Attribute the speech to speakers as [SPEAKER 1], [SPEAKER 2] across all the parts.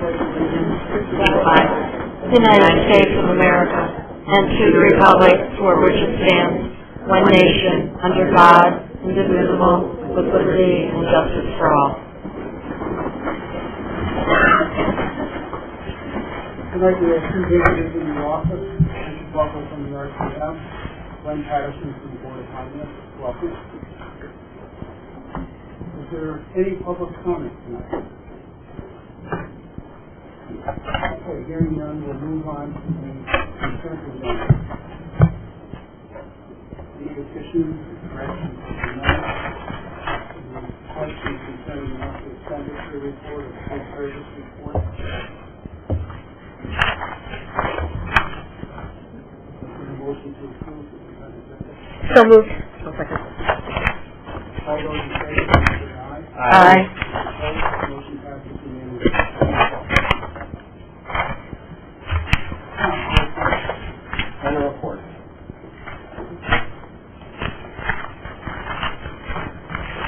[SPEAKER 1] pledge allegiance to the flag of the United States of America and to the republic for which it stands, one nation, under God, indivisible, with liberty and justice for all.
[SPEAKER 2] Tonight we have two visitors in the office. Mrs. Buckle from the RCM, Glenn Patterson from the Board of Finance. Welcome. Is there any public comment tonight? Okay, hearing none, we'll move on to the consent agenda. Any additions, corrections, or none? The questions concerning the monthly expenditure report or the full service report. Motion to approve the consent agenda.
[SPEAKER 1] So moved. Second.
[SPEAKER 2] All those in favor, say aye.
[SPEAKER 1] Aye.
[SPEAKER 2] Opposed? Motion passes unanimously.
[SPEAKER 3] And a report.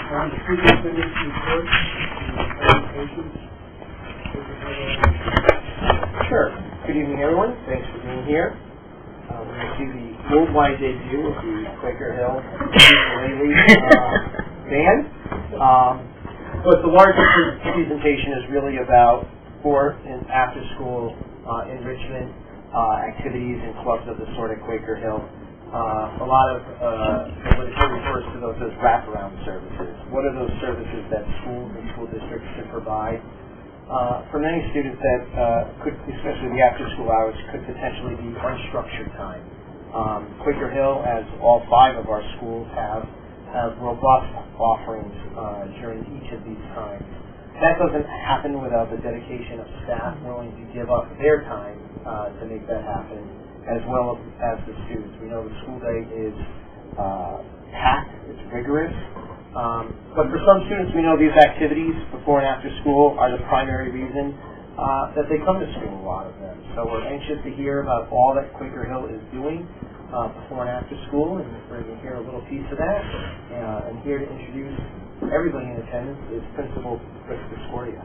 [SPEAKER 2] On the superintendent's report and presentations.
[SPEAKER 3] Sure. Good evening, everyone. Thanks for being here. We're going to see the worldwide debut of the Quaker Hill ukulele band. But the larger presentation is really about sport and after-school enrichment activities and clubs of the sort at Quaker Hill. A lot of what it refers to those as wraparound services. What are those services that schools and school districts can provide for many students that could, especially the after-school hours, could potentially be unstructured time. Quaker Hill, as all 5 of our schools have robust offerings during each of these times. That doesn't happen without the dedication of staff willing to give up their time to make that happen, as well as the students. We know the school day is packed, it's rigorous, but for some students we know these activities before and after school are the primary reason that they come to school, a lot of them. So we're anxious to hear about all that Quaker Hill is doing before and after school, and we're going to hear a little piece of that. And here to introduce everybody in attendance is Principal Rick Discordia.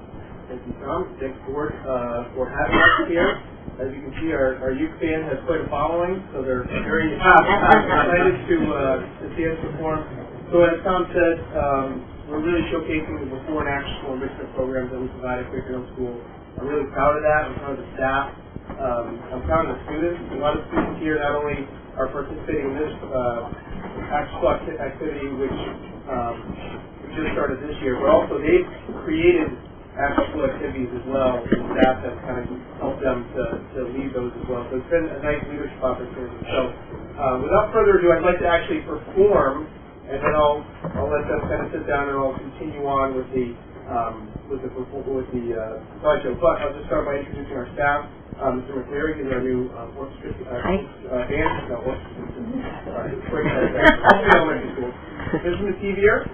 [SPEAKER 4] Thank you, Tom. Thanks, Board, for having us here. As you can see, our youth band has quite a following, so they're very excited to see us perform. So as Tom said, we're really showcasing the before and after school enrichment programs that we provide at Quaker Hill School. I'm really proud of that. I'm proud of the staff. I'm proud of the students. A lot of students here not only are participating in this after-school activity, which we just started this year, but also they've created after-school activities as well, and staff have kind of helped them to lead those as well. So it's been a nice leadership opportunity. So without further ado, I'd like to actually perform, and then I'll let them kind of sit down and I'll continue on with the slideshow. But I'll just start by introducing our staff. Mr. McCleary is our new orchestra elementary school. Mrs. McKeevier,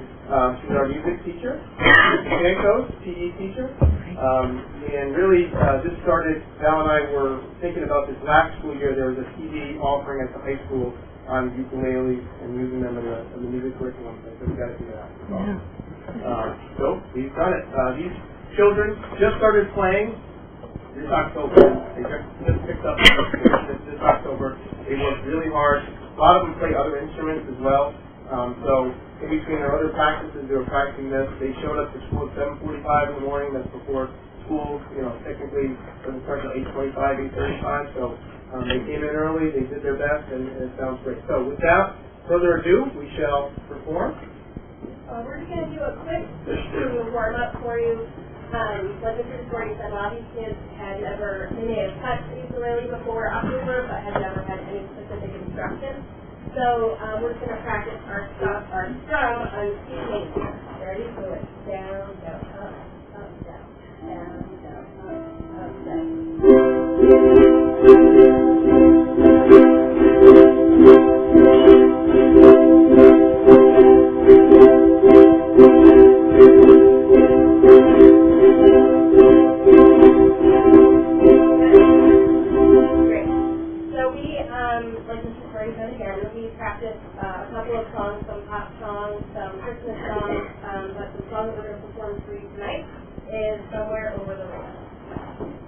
[SPEAKER 4] she's our music teacher. Mrs. Sankos, PE teacher. And really, this started, Val and I were thinking about this last school year. There was a TV offering at the high school on ukuleles and using them in the music curriculum. So we got to do that. So we've done it. These children just started playing this October. They just picked up this October. They worked really hard. A lot of them play other instruments as well. So in between their other practices, they were practicing this. They showed up to school at 7:45 in the morning. That's before school, technically doesn't start until 8:25, 8:35. So they came in early. They did their best, and it sounds great. So without further ado, we shall perform.
[SPEAKER 5] We're just going to do a quick warm-up for you. Like Mr. Discordia said, a lot of these kids they may have touched the ukulele before October, but had never had any specific instruction. So we're just going to practice our strum on C major. Ready? So it's down, down, up, down, down, down, up, down. A couple of songs, some pop songs, some Christmas songs, but the song that we're going to perform for you tonight is Somewhere Over the Rainbow.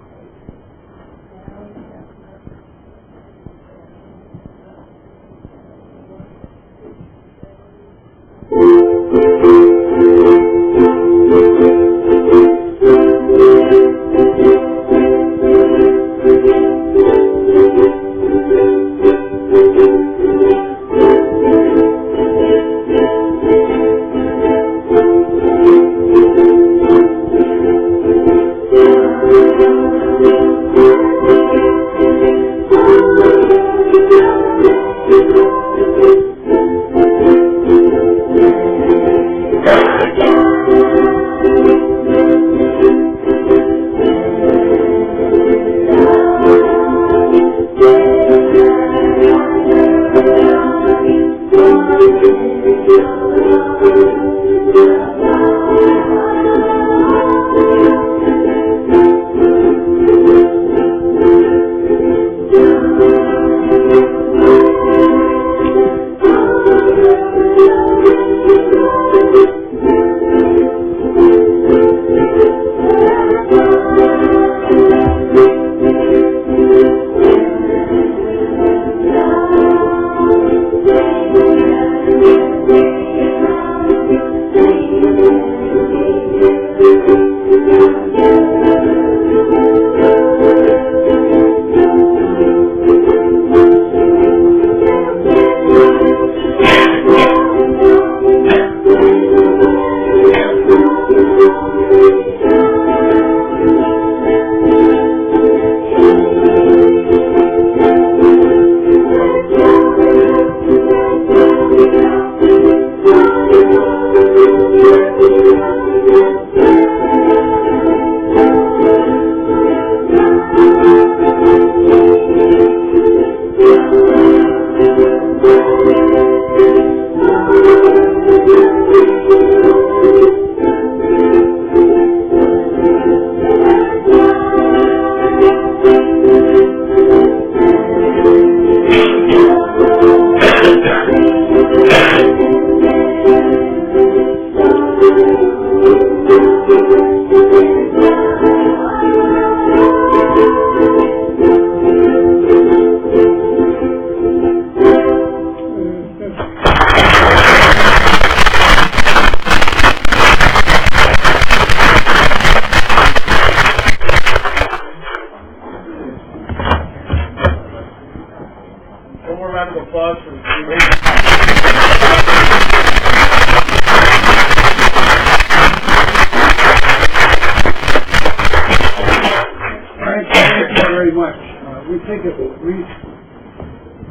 [SPEAKER 2] we take a brief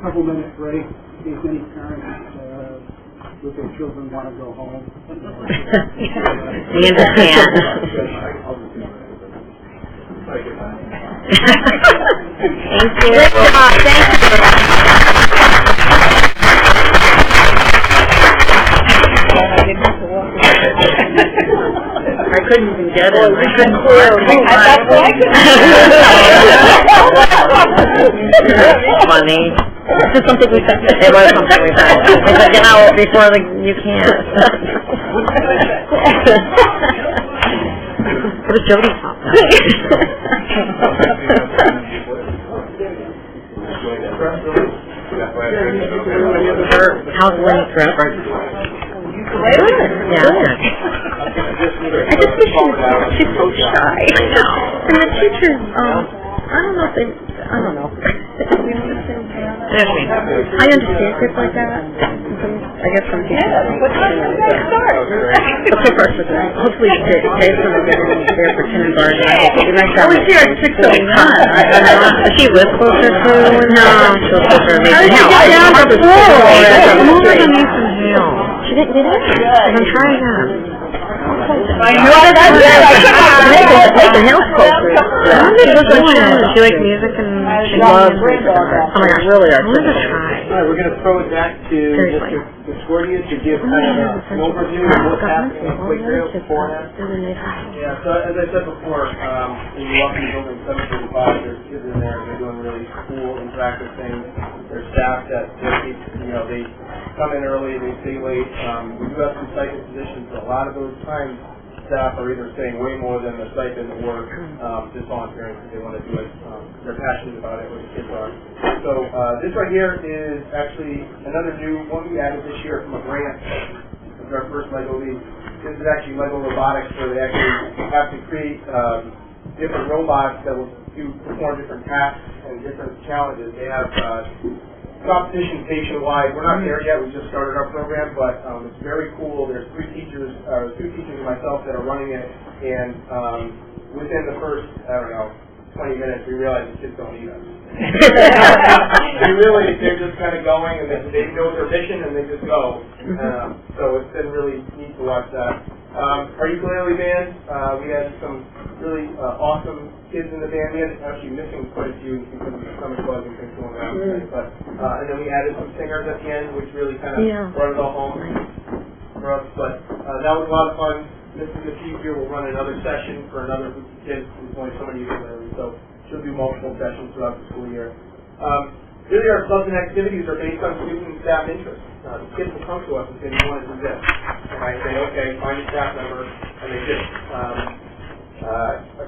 [SPEAKER 2] couple-minute break in case any parents with their children want to go home.
[SPEAKER 1] We understand. Thank you. Thank I couldn't even get it. I couldn't Funny. This is something we said. It was something we said. We said, get out before you can't. It was Jody's fault. How's Lynn's trip? Good. Yeah. I just wish she's so shy. I know. And the teachers, I don't know if they, I don't know. I understand kids like that. I guess some teachers. What time did that start? So far, so good. Hopefully, Dave's going to get in there for kindergarten. Oh, he's here at 6:01. Does she live closer to? No, she lives closer to Mason Hill. How did she get down to 4? She didn't get it? I'm trying that. I know that's it. Mason Hill's closer. She likes music and she loves music. Oh my gosh, really? I'm going to try.
[SPEAKER 3] All right, we're going to throw it back to Mr. Discordia to give kind of an overview of what's happening in Quaker beforehand. Yeah, so as I said before, when you walk in the building 735, there's kids in there and they're doing really cool, interactive things. There's staff that, they come in early, they stay late. We do have some stipend positions, but a lot of those times staff are either staying way more than the stipend or just volunteering because they want to do it. They're passionate about it, what the kids are. So this right here is actually another new one we added this year from a grant. It's our first LEGO League. This is actually LEGO Robotics, where they actually have to create different robots that will perform different tasks and different challenges. They have competition nationwide. We're not there yet. We just started our program, but it's very cool. There's two teachers and myself that are running it, and within the first, 20 minutes, we realized the kids don't need us. They're just kind of going, and they know their mission, and they just go. So it's been really neat to watch that. Our ukulele band, we had some really awesome kids in the band. We had actually missing quite a few because of the stomach bug and things going on. But and then we added some singers at the end, which really kind of brought it all home for us. But that was a lot of fun. Mrs. McKee here will run another session for another group of kids who's only so many ukulele. So she'll do multiple sessions throughout the school year. Really, our clubs and activities are based on student and staff interest. The kids will come to us and say, we want to do this. And I say, okay, find a staff member, and they just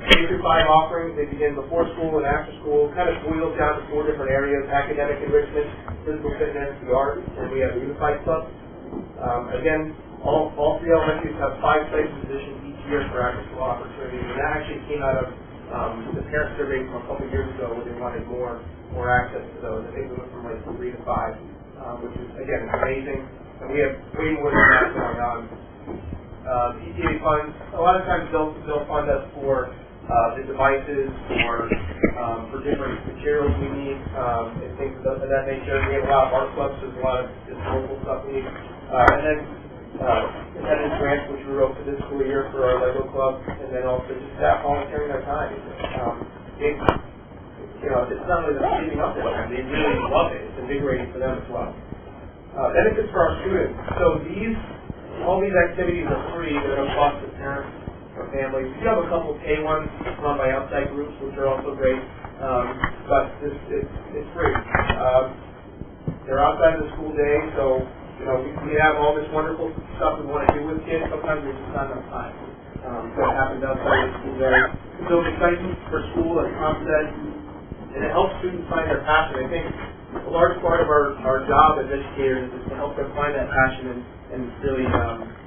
[SPEAKER 3] K-5 offerings. They begin before school and after school, kind of boils down to 4 different areas: academic enrichment, physical fitness, the arts, and we have a unified club. Again, all 3 elementaries have 5 place positions each year for after-school opportunities, and that actually came out of the parent survey from a couple years ago where they wanted more access to those. I think we went from like 3 to 5, which is, again, amazing. And we have way more than that going on. PTA funds, a lot of times they'll fund us for the devices or for different materials we need and things of that nature. We have a lot of art clubs, so there's a lot of just local stuff we need. And then attendance grants, which we wrote for this school year for our LEGO club, and then also just staff volunteering their time. It's not only them giving up their time, they really love it. It's invigorating for them as well. Benefits for our students. So all these activities are free. They're no cost to parents or families. We do have a couple of pay ones run by outside groups, which are also great, but it's free. They're outside of the school day, so we have all this wonderful stuff we want to do with kids. Sometimes there's just not enough time. So it happens outside of the school day. It builds excitement for school, as Tom said, and it helps students find their passion. I think a large part of our job as educators is to help them find that passion and really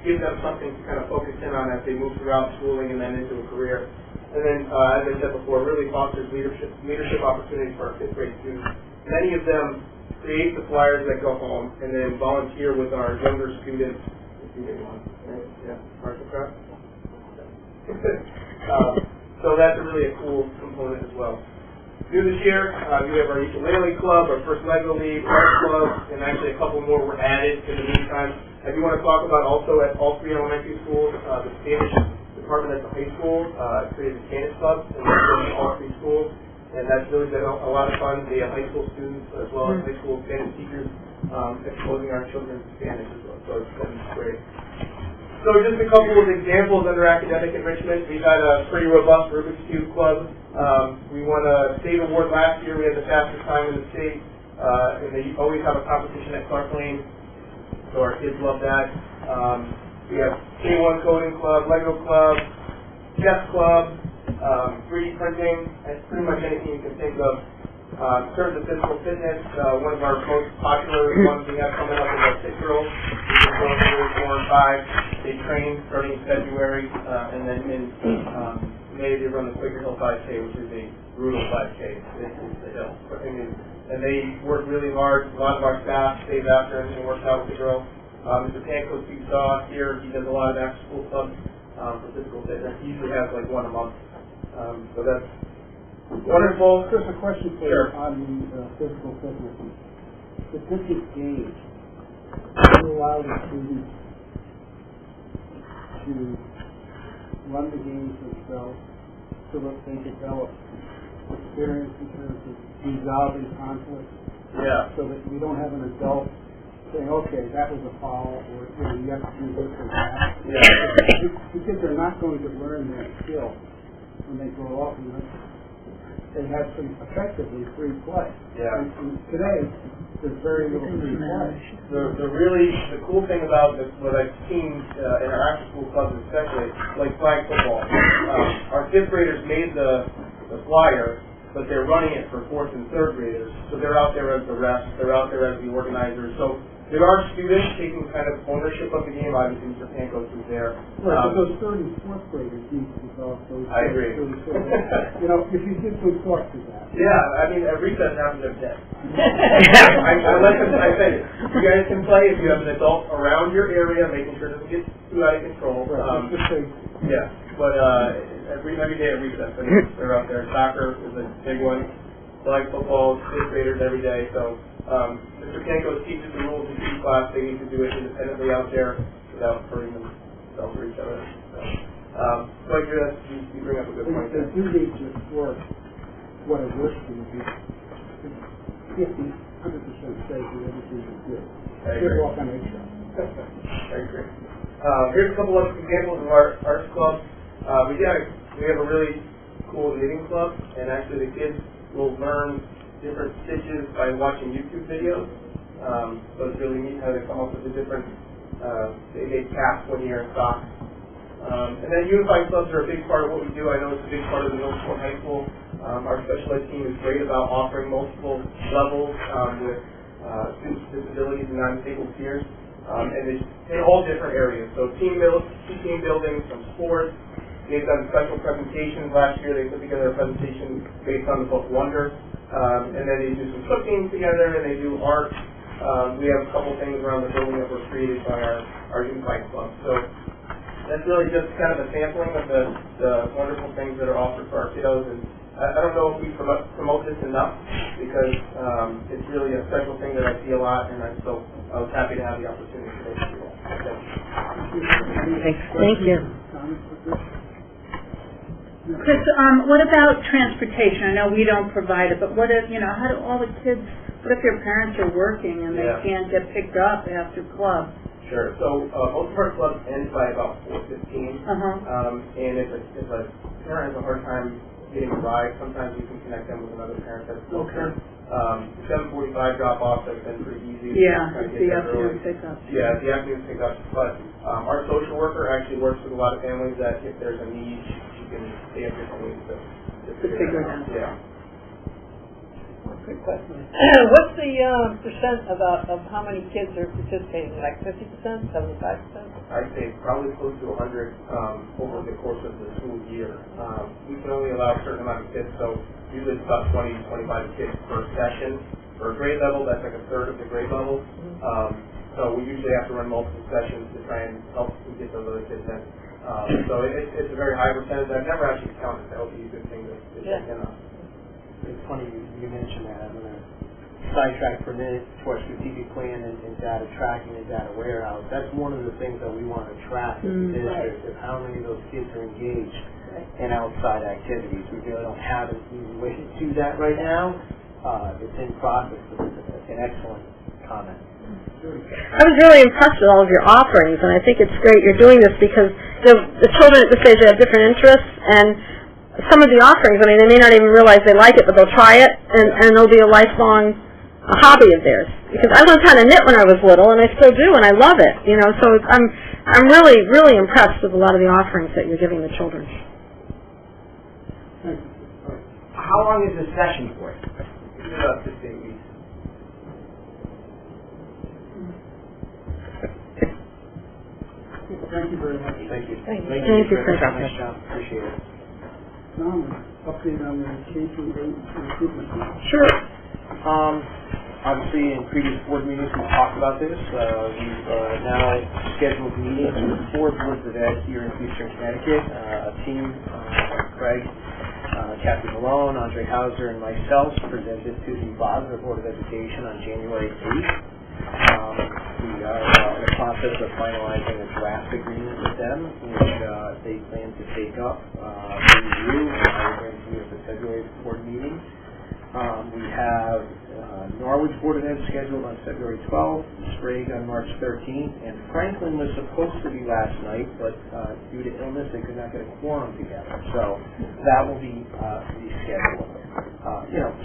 [SPEAKER 3] give them something to kind of focus in on as they move throughout schooling and then into a career. And then, as I said before, really fosters leadership opportunities for our 5th grade students. Many of them create the flyers that go home and then volunteer with our younger students. Marshall Craft? So that's really a cool component as well.
[SPEAKER 4] New this year, we have our ukulele club, our first Lego league, art club, and actually a couple more were added in the meantime. I do want to talk about also at all 3 elementary schools, the Spanish department at the high school created a Spanish club in all 3 schools, and that's really been a lot of fun. The high school students as well as high school Spanish teachers exposing our children to Spanish as well, so it's been great. So just a couple of examples under academic enrichment. We've had a pretty robust Rubik's Cube club. We won a state award last year. We had the fastest time in the state, and they always have a competition at Clark Lane, so our kids love that. We have K1 coding club, Lego club, chess club, 3D printing, and pretty much anything you can think of. In terms of physical fitness, one of our most popular ones we have coming up is our 6-year-olds. They're 4 and 5. They train starting in February, and then in May they run the Quaker Hill 5K, which is a brutal 5K. It's the hill. And they work really hard. A lot of our staff stays after and works out with the girls. Mr. Pankos, you saw here, he does a lot of after-school clubs for physical fitness. He usually has like one a month. So that's wonderful.
[SPEAKER 2] Just a question for you on the physical fitness. If this is games, do you allow the students to run the games themselves so that they develop experience in terms of resolving conflict?
[SPEAKER 4] Yeah.
[SPEAKER 2] So that we don't have an adult saying, okay, that was a foul, or you have to do this or that.
[SPEAKER 4] Yeah.
[SPEAKER 2] Because they're not going to learn that skill when they grow up, and they have some effectively free play.
[SPEAKER 4] Yeah.
[SPEAKER 2] And today, there's very little free play.
[SPEAKER 4] The cool thing about this, what I've seen in our after-school clubs especially, like flag football, our 5th graders made the flyer, but they're running it for 4th and 3rd graders. So they're out there as the refs, they're out there as the organizers. So there are students taking kind of ownership of the game. Obviously, Mr. Pankos is there.
[SPEAKER 2] Right, but those 3rd and 4th graders need to develop those.
[SPEAKER 4] I agree.
[SPEAKER 2] If you give some thought to that.
[SPEAKER 4] Yeah, I mean, at recess happens every day. I say, you guys can play if you have an adult around your area, making sure it doesn't get too out of control. Yeah, but every day at recess, they're out there. Soccer is a big one. Flag football, 5th graders every day. So Mr. Pankos teaches the rules in PE class. They need to do it independently out there without hurting themselves or each other. So, but you bring up a good point.
[SPEAKER 2] They do need to explore what a risk would be. 100% safe that everything is good.
[SPEAKER 4] I agree.
[SPEAKER 2] Walk on eggshells.
[SPEAKER 4] I agree. Here's a couple of examples of our arts clubs. We have a really cool knitting club, and actually the kids will learn different stitches by watching YouTube videos. So it's really neat how they come up with the different, they make caps one year and socks. And then unified clubs are a big part of what we do. I know it's a big part of the middle school and high school. Our special ed team is great about offering multiple levels with students with disabilities and non-disabled peers. And it's in all different areas. So team building, some sports. They've done special presentations. Last year they put together a presentation based on the book Wonder. And then they do some cooking together, and they do art. We have a couple things around the building that were created by our unified club. So that's really just kind of a sampling of the wonderful things that are offered for our kiddos. And I don't know if we promote this enough, because it's really a special thing that I see a lot, and I was happy to have the opportunity today to do that.
[SPEAKER 1] Thank you.
[SPEAKER 6] Chris, what about transportation? I know we don't provide it, but what if, how do all the kids, what if their parents are working and they can't get picked up after club?
[SPEAKER 4] Sure. So most of our clubs end by about 4:15. And if a parent has a hard time getting a ride, sometimes you can connect them with another parent that's closer. 7:45 drop-off has been pretty easy.
[SPEAKER 6] Yeah, the afternoon pickup.
[SPEAKER 4] Yeah, the afternoon pickup. But our social worker actually works with a lot of families that if there's a need, she can stay up your families to figure it out. Yeah.
[SPEAKER 7] Good question. What's the percent of how many kids are participating? Like 50%, 75%?
[SPEAKER 4] I'd say probably close to 100 over the course of the school year. We can only allow a certain amount of kids, so usually it's about 20 to 25 kids per session. For a grade level, that's like a third of the grade level. So we usually have to run multiple sessions to try and help get those other kids in. So it's a very high percentage. I've never actually counted. That would be a good thing to check in on.
[SPEAKER 3] it's funny you mentioned that. I'm going to sidetrack for a minute to our strategic plan and data tracking and data warehouse. That's one of the things that we want to track in the district, is how many of those kids are engaged in outside activities. We really don't have an easy way to do that right now. It's in process, but it's an excellent comment.
[SPEAKER 8] I was really impressed with all of your offerings, and I think it's great you're doing this because the children at this age have different interests, and some of the offerings, I mean, they may not even realize they like it, but they'll try it, and it'll be a lifelong hobby of theirs. Because I learned how to knit when I was little, and I still do, and I love it. You know, so I'm really, really impressed with a lot of the offerings that you're giving the children.
[SPEAKER 3] How long is this session for? It's about 6 to 8 weeks.
[SPEAKER 2] Thank you very much.
[SPEAKER 3] Thank you.
[SPEAKER 8] Thank you.
[SPEAKER 3] Nice job. Appreciate it.
[SPEAKER 2] Now, update on the K-8 recruitment.
[SPEAKER 3] Sure. Obviously, in previous board meetings, we've talked about this. We've now scheduled meetings with 4 boards of ed here in Eastern Connecticut. A team, Craig, Kathy Malone, Andre Hauser, and myself presented to the Waterford Board of Education on January 8th. We are in the process of finalizing a draft agreement with them, which they plan to take up for review and bring to you at the February board meeting. We have Norwich Board of Ed scheduled on February 12th, Sprague on March 13th, and Franklin was supposed to be last night, but due to illness they could not get a quorum together. So that will be rescheduled.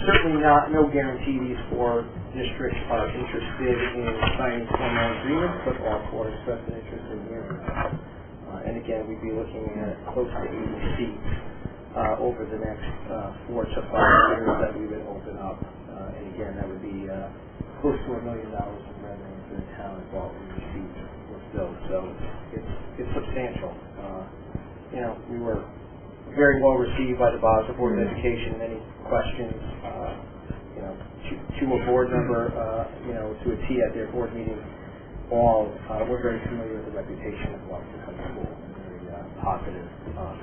[SPEAKER 3] Certainly no guarantee these 4 districts are interested in signing formal agreements, but all 4 expressed an interest in hearing that. And again, we'd be looking at close to 80 seats over the next 4 to 5 years that we would open up. And again, that would be close to $1 million in revenue for the town if all of these seats were filled. So it's substantial. We were very well received by the Waterford Board of Education. Many questions. To a board member, to a T at their board meeting, all we're very familiar with the reputation of Waterford High School. Very positive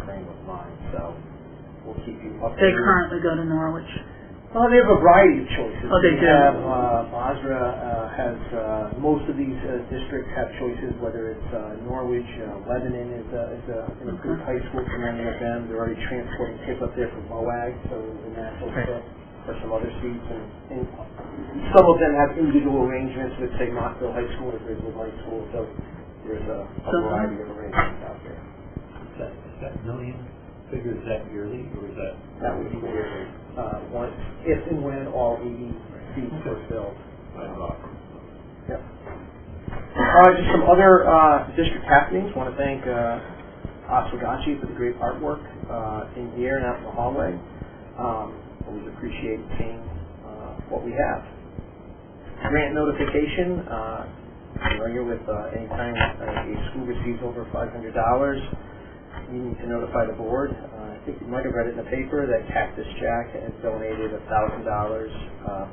[SPEAKER 3] frame of mind. So we'll keep you updated.
[SPEAKER 6] They currently go to Norwich.
[SPEAKER 3] Well, they have a variety of choices.
[SPEAKER 6] Oh, they do.
[SPEAKER 3] Have Basra has most of these districts have choices. Whether it's Norwich, Lebanon is a good high school for many of them. They're already transporting kids up there from MOAG, so the natural fit for some other seats. And some of them have individual arrangements with, say, Montville High School or Griswold High School. So there's a variety of arrangements out there.
[SPEAKER 9] Is that million figure, is that yearly, or is that?
[SPEAKER 3] That would be yearly. Once, if and when all 80 seats are filled. Yep. Just some other district happenings. Want to thank Oswegatchie for the great artwork in here and out in the hallway. Always appreciate seeing what we have. Grant notification. Familiar with anytime a school receives over $500, you need to notify the board. I think you might have read it in the paper that Cactus Jack has donated $1,000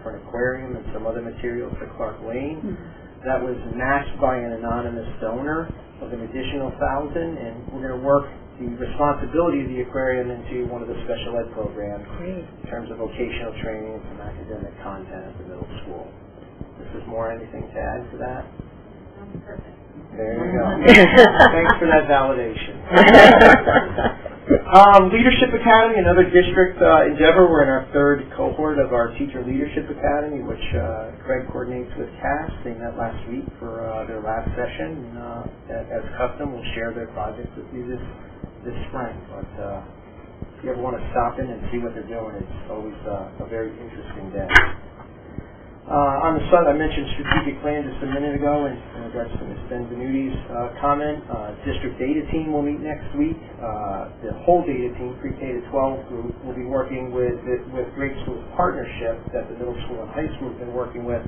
[SPEAKER 3] for an aquarium and some other materials to Clark Lane. That was matched by an anonymous donor of an additional $1,000, and we're going to work the responsibility of the aquarium into one of the special ed programs in terms of vocational training and some academic content at the middle school. This is more anything to add to that?
[SPEAKER 5] Perfect.
[SPEAKER 3] There you go. Thanks for that validation. Leadership Academy, another district endeavor. We're in our 3rd cohort of our Teacher Leadership Academy, which Craig coordinates with Cass. They met last week for their last session. As custom, we'll share their projects with you this spring. But if you ever want to stop in and see what they're doing, it's always a very interesting day. On the side, I mentioned strategic plan just a minute ago in regards to Ms. Benvenuti's comment. District data team will meet next week. The whole data team, pre-K to 12 group, will be working with Great Schools Partnership that the middle school and high school have been working with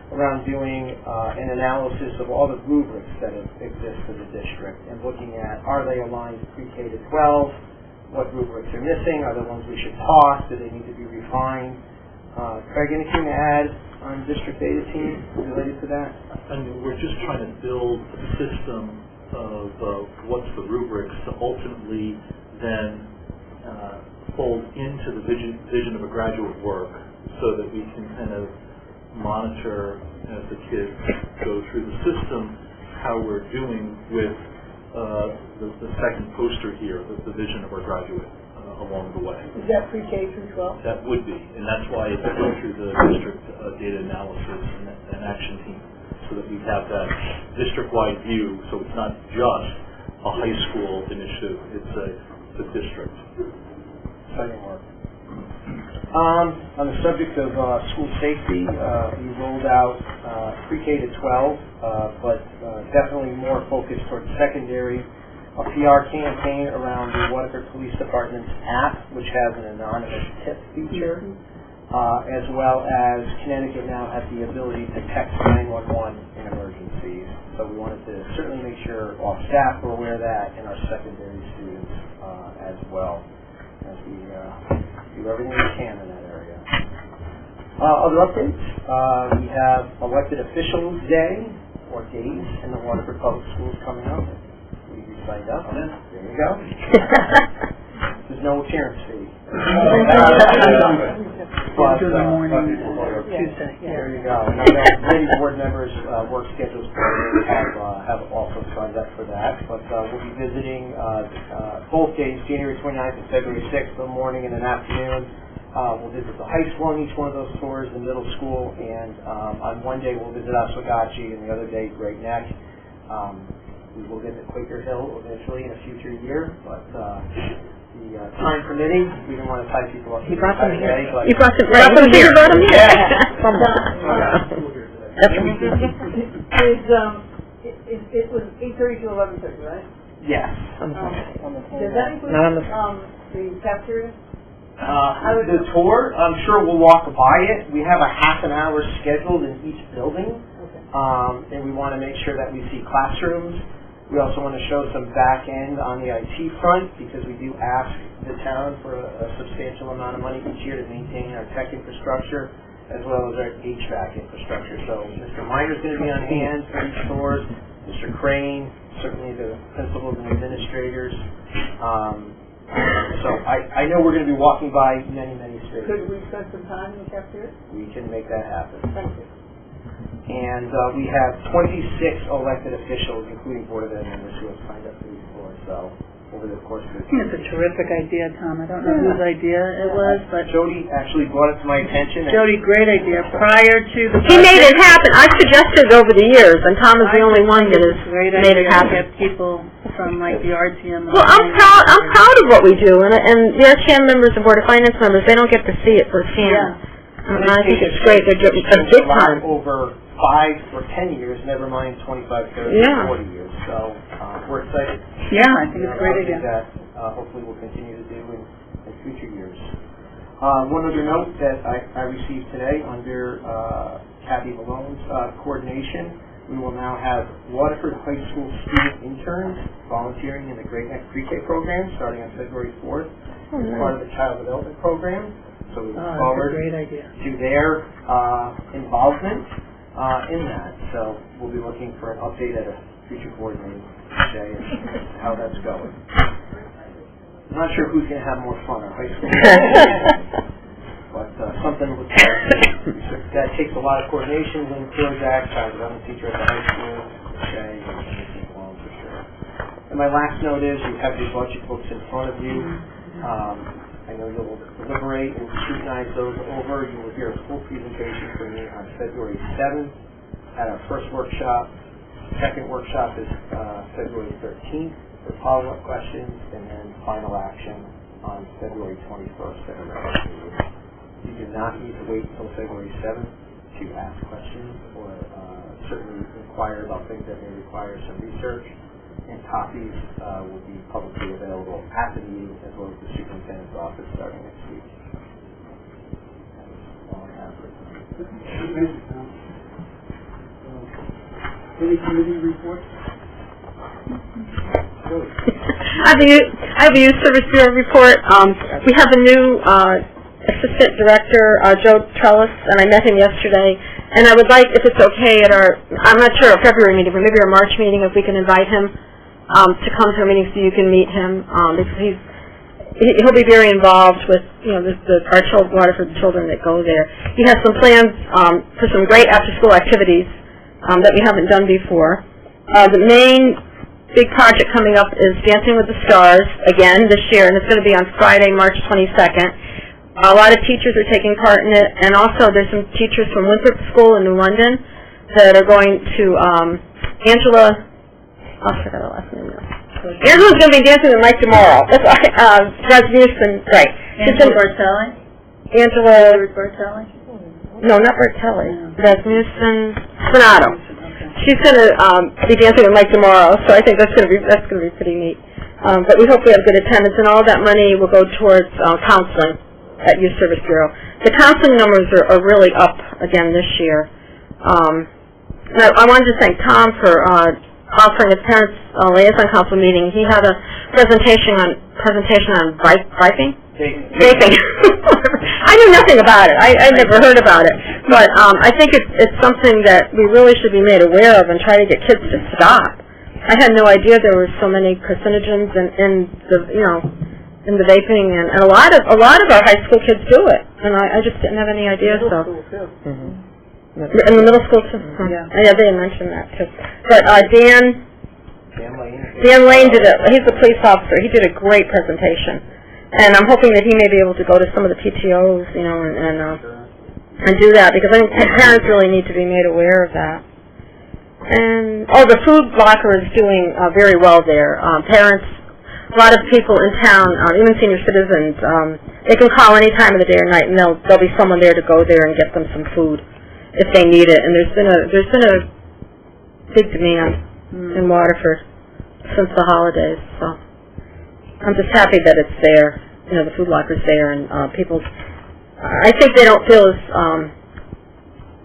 [SPEAKER 3] around doing an analysis of all the rubrics that exist in the district and looking at, are they aligned pre-K to 12? What rubrics are missing? Are there ones we should toss? Do they need to be refined? Craig, anything to add on district data team related to that?
[SPEAKER 9] I mean, we're just trying to build a system of what's the rubrics to ultimately then fold into the vision of a graduate work so that we can kind of monitor as the kids go through the system how we're doing with the second poster here, the vision of our graduate along the way.
[SPEAKER 7] Is that pre-K through 12?
[SPEAKER 9] That would be, and that's why it's going through the district data analysis and action team, so that we have that district-wide view, so it's not just a high school initiative, it's a district.
[SPEAKER 3] Exciting work. On the subject of school safety, we rolled out pre-K to 12, but definitely more focused towards secondary. A PR campaign around the Waterford Police Department's app, which has an anonymous tip feature, as well as Connecticut now has the ability to text 911 in emergencies. So we wanted to certainly make sure all staff were aware of that and our secondary students as well, as we do everything we can in that area. Other updates, we have Elected Officials Day, or days, in the Waterford Public Schools coming up. Signed up. There you go. There's no appearance fee. But,
[SPEAKER 6] Tuesday.
[SPEAKER 3] There you go. And I know many board members' work schedules have also signed up for that. But we'll be visiting both days, January 29th and February 6th, in the morning and an afternoon. We'll visit the high school on each one of those tours, the middle school, and on one day we'll visit Oswegatchie, and the other day Great Neck. We will get to Quaker Hill eventually in a future year, but the time permitting, we didn't want to tie people up.
[SPEAKER 8] You brought them here.
[SPEAKER 3] Today, but
[SPEAKER 8] You brought them here. You brought them here.
[SPEAKER 7] It was 8:30 to 11:30, right?
[SPEAKER 3] yes.
[SPEAKER 7] Does that include the cafeteria?
[SPEAKER 3] The tour, I'm sure we'll walk by it. We have a half an hour scheduled in each building, and we want to make sure that we see classrooms. We also want to show some back end on the IT front, because we do ask the town for a substantial amount of money each year to maintain our tech infrastructure as well as our HVAC infrastructure. So Mr. Miner's going to be on hand for each tours, Mr. Crane, certainly the principals and administrators. So I know we're going to be walking by many, many spaces.
[SPEAKER 7] Could we spend some time in the cafeteria?
[SPEAKER 3] We can make that happen.
[SPEAKER 7] Thank you.
[SPEAKER 3] And we have 26 elected officials, including Board of Ed members, who have signed up for these tours. So over the course of the
[SPEAKER 6] I think it's a terrific idea, Tom. I don't know whose idea it was, but
[SPEAKER 3] Jody actually brought it to my attention.
[SPEAKER 6] Jody, great idea. Prior to the
[SPEAKER 8] He made it happen. I suggested it over the years, and Tom is the only one that has made it happen.
[SPEAKER 6] Get people from like the RTM.
[SPEAKER 8] Well, I'm proud of what we do, and the RTM members and Board of Finance members, they don't get to see it firsthand.
[SPEAKER 6] Yeah.
[SPEAKER 8] And I think it's great. They're a big time.
[SPEAKER 3] Over 5 or 10 years, never mind 25, 30, 40 years. So we're excited.
[SPEAKER 6] Yeah, I think it's a great idea.
[SPEAKER 3] That hopefully we'll continue to do in future years. One other note that I received today under Kathy Malone's coordination, we will now have Waterford High School student interns volunteering in the Great Neck Pre-K program starting on February 4th as part of the Child Development Program. So we look forward to their involvement in that. So we'll be looking for an update at a future board meeting today as to how that's going. I'm not sure who's going to have more fun, our high school. But something to look forward to. That takes a lot of coordination. Lynn Kozak, child development teacher at the high school, okay, and people on for sure. And my last note is you have your budget books in front of you. I know you'll deliberate and scrutinize those over. You will hear a full presentation from me on February 7th at our first workshop. Second workshop is February 13th for follow-up questions, and then final action on February 21st at our next meeting. You do not need to wait until February 7th to ask questions or certainly inquire about things that may require some research. And copies will be publicly available at the meeting as well as the superintendent's office starting next week. That's all I have for tonight.
[SPEAKER 2] Thank you, Tom. Any committee reports?
[SPEAKER 8] I have a youth service bureau report. We have a new assistant director, Joe Trellis, and I met him yesterday. And I would like, if it's okay, at our, I'm not sure, a February meeting, but maybe our March meeting, if we can invite him to come to a meeting so you can meet him, because he'll be very involved with, our Waterford children that go there. He has some plans for some great after-school activities that we haven't done before. The main big project coming up is Dancing with the Stars, again, this year, and it's going to be on Friday, March 22nd. A lot of teachers are taking part in it, and also there's some teachers from Winthrop School in New London that are going to, Angela, I forgot her last name now. Angela's going to be dancing with Mike tomorrow. Rasmussen, right.
[SPEAKER 6] Angela Bertelli?
[SPEAKER 8] Angela,
[SPEAKER 6] Bertelli?
[SPEAKER 8] no, not Bertelli. Rasmussen, Spinato.
[SPEAKER 6] Okay.
[SPEAKER 8] She's going to be dancing with Mike tomorrow, so I think that's going to be pretty neat. But we hope we have good attendance, and all that money will go towards counseling at Youth Service Bureau. The counseling numbers are really up again this year. And I wanted to thank Tom for offering a parents liaison council meeting. He had a presentation on vaping. Vaping. I knew nothing about it. I never heard about it. But I think it's something that we really should be made aware of and try to get kids to stop. I had no idea there were so many carcinogens in the vaping, and a lot of our high school kids do it, and I just didn't have any idea. In the middle school too. Yeah, they mentioned that too. But Dan Lane did it. He's a police officer. He did a great presentation, and I'm hoping that he may be able to go to some of the PTOs, and do that, because I think parents really need to be made aware of that. And the food locker is doing very well there. Parents. A lot of people in town, even senior citizens, they can call any time of the day or night, and there'll be someone there to go there and get them some food if they need it. And there's been a big demand in Waterford since the holidays. So I'm just happy that it's there. The food locker's there, and people. I think they don't feel as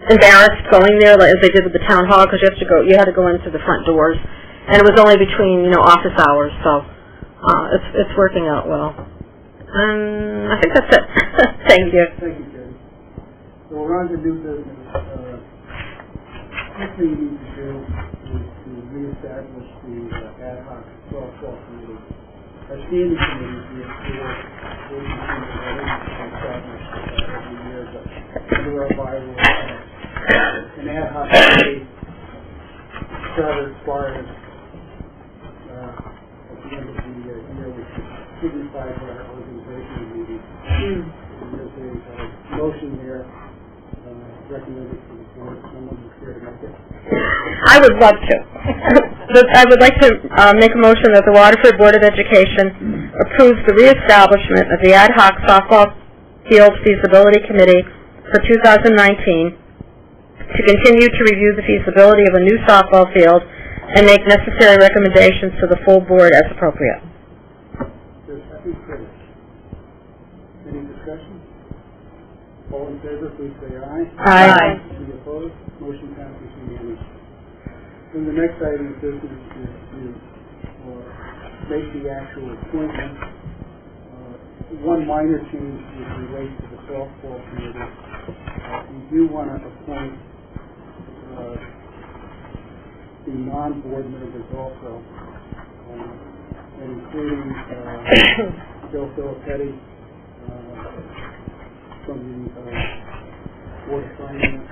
[SPEAKER 8] embarrassed going there as they did with the town hall, because you had to go into the front doors, and it was only between office hours. So. It's working out well. I think that's it. Thank you.
[SPEAKER 2] Thank you, Jenny. So we're on to new business. First thing we need to do is to reestablish the ad hoc softball committee. Our standing committee is for agencies that are established every year, but under our bylaws, an ad hoc committee charter expires at the end of the year, which signifies our organization meeting. There's a motion there recommended for the board. Someone who's here to make it.
[SPEAKER 8] I would love to. I would like to make a motion that the Waterford Board of Education approves the reestablishment of the ad hoc softball field feasibility committee for 2019 to continue to review the feasibility of a new softball field and make necessary recommendations to the full board as appropriate.
[SPEAKER 2] There's second credit. Any discussion? All in favor, please say aye.
[SPEAKER 8] Aye.
[SPEAKER 2] Any opposed? Motion passes unanimously. Then the next item of business is to make the actual appointment. One minor change would relate to the softball committee. We do want to appoint the non-board members also, and including Joe Filippetti from the Board of Finance,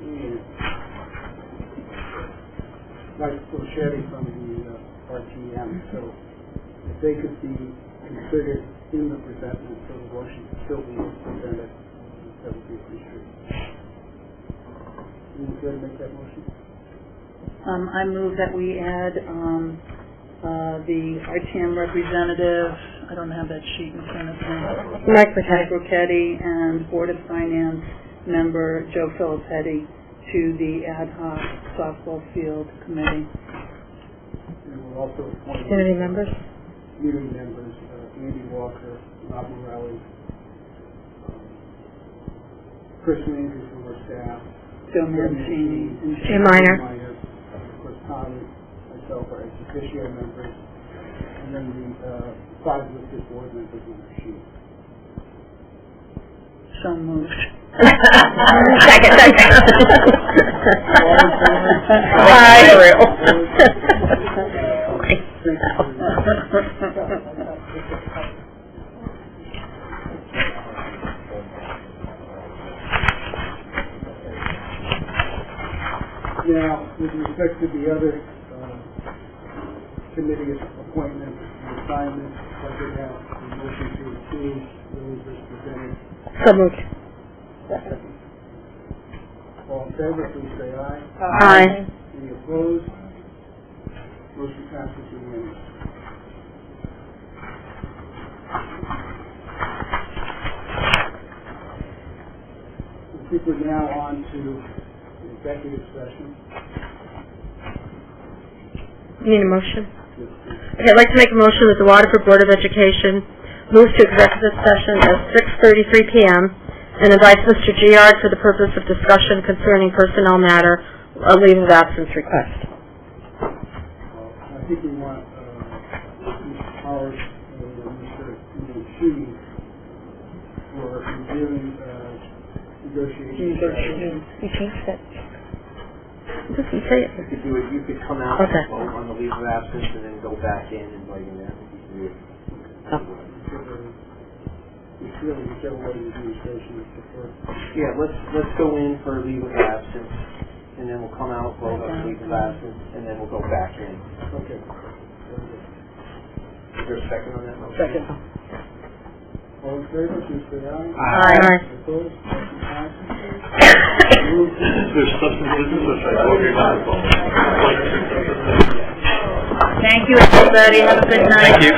[SPEAKER 2] and Mike Froschetti from the RTM. So if they could be considered in the presentment, so the motion could still be presented, that would be appreciated. You care to make that motion?
[SPEAKER 6] I move that we add the RTM representative, I don't have that sheet in front of me,
[SPEAKER 8] Mike
[SPEAKER 6] Rocchetti, and Board of Finance member Joe Filippetti to the ad hoc softball field committee.
[SPEAKER 2] And we'll also appoint
[SPEAKER 8] Community members?
[SPEAKER 2] community members, Andy Walker, Rob Morelli, Chris Landry from our staff,
[SPEAKER 6] Joe Mancini, and
[SPEAKER 8] Jay Minor.
[SPEAKER 2] Of course, Tom, myself are ex officio members, and then the 5 listed board members on the sheet.
[SPEAKER 6] so moved.
[SPEAKER 8] Second.
[SPEAKER 2] Thank you. Now, with respect to the other committee appointments and assignments, I could have a motion to approve those as presented.
[SPEAKER 8] So moved.
[SPEAKER 2] All in favor, please say aye.
[SPEAKER 8] Aye.
[SPEAKER 2] Any opposed? Motion passes unanimously. I think we're now on to executive session.
[SPEAKER 8] Need a motion? Okay, I'd like to make a motion that the Waterford Board of Education moves to executive session at 6:33 p.m. and invites Mr. Giard for the purpose of discussion concerning personnel matter, a leave of absence request.
[SPEAKER 2] I think we want Mr. Howard and Mr. Sheedy for reviewing negotiations.
[SPEAKER 8] You changed it. It doesn't say it.
[SPEAKER 3] You could do it, you could come out
[SPEAKER 8] Okay.
[SPEAKER 3] on the leave of absence and then go back in and invite him in. You can do it.
[SPEAKER 2] It's really whichever way the administration is preferred.
[SPEAKER 3] Yeah, let's go in for a leave of absence, and then we'll come out, vote on leave of absence, and then we'll go back in.
[SPEAKER 2] Okay. Very good.
[SPEAKER 3] Is there a second on that motion?
[SPEAKER 7] Second.
[SPEAKER 2] All in favor, please say aye.
[SPEAKER 8] Aye.
[SPEAKER 2] Opposed? Motion passes.
[SPEAKER 9] There's substance business, or should I go here now?
[SPEAKER 6] Thank you, everybody. Have a good night.
[SPEAKER 9] Thank you.